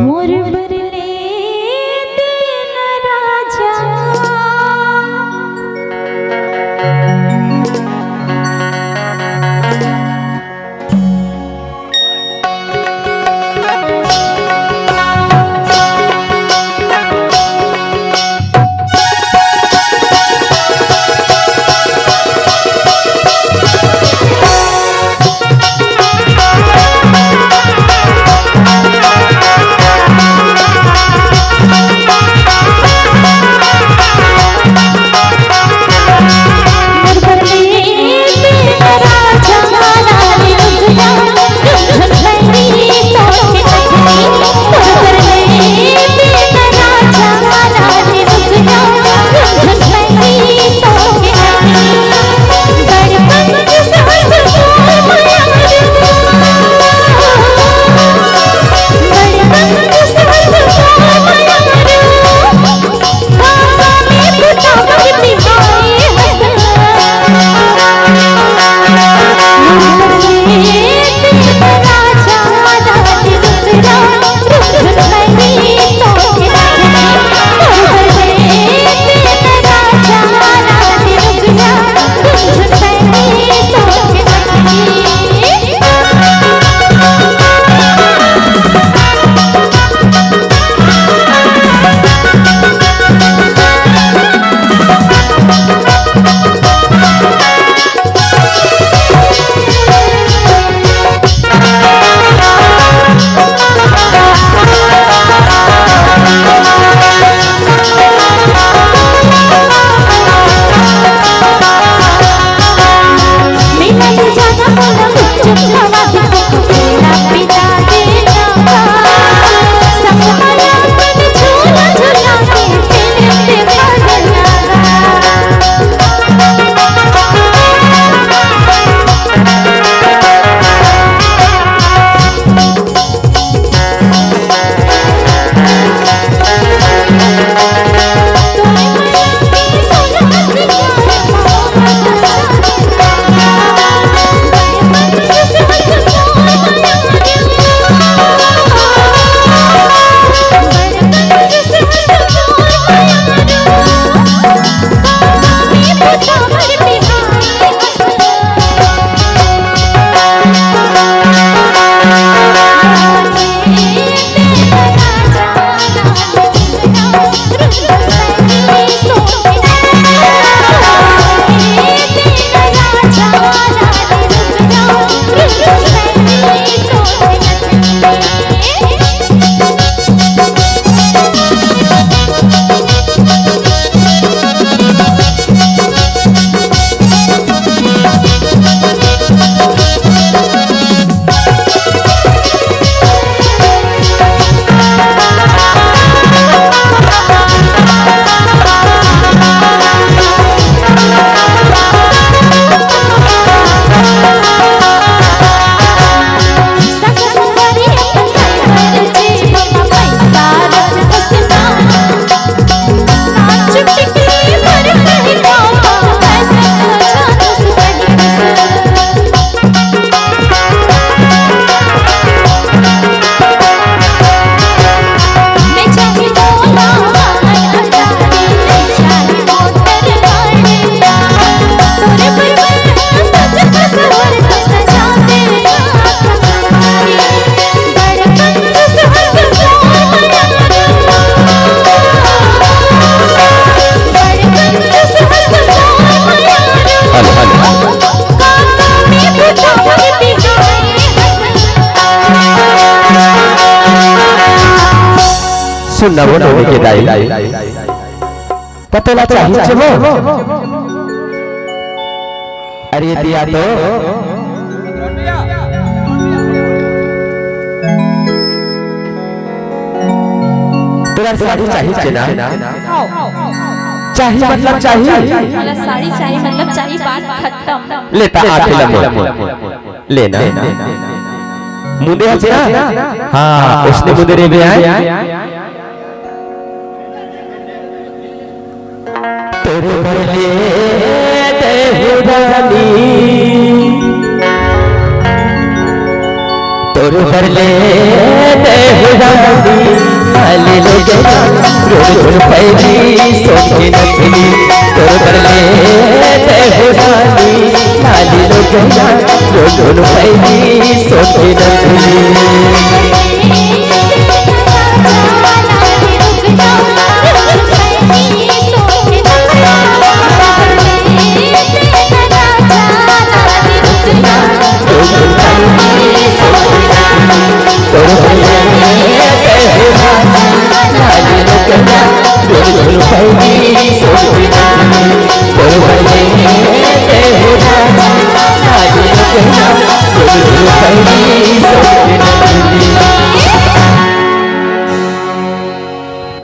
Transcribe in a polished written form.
मोर बरले दिन राजा सुनना वो नौने के दाई पतला चाहिए चलो अरे दिया तो तेरा साड़ी चाहिए चना चाहिए मतलब चाहिए वाला साड़ी चाहिए मतलब चाहिए बात खत्म लेता आके लेना मुंडे है हाँ उसने मुंडे रे भी आए तेरे बरले देहुरानी तेरे बरले ते हुरानी लाली लोगया रोड रोड पहली सोची नथली तोर बरले ते हुरानी लाली लोगया रोड रोड पहली सोची नथली Baby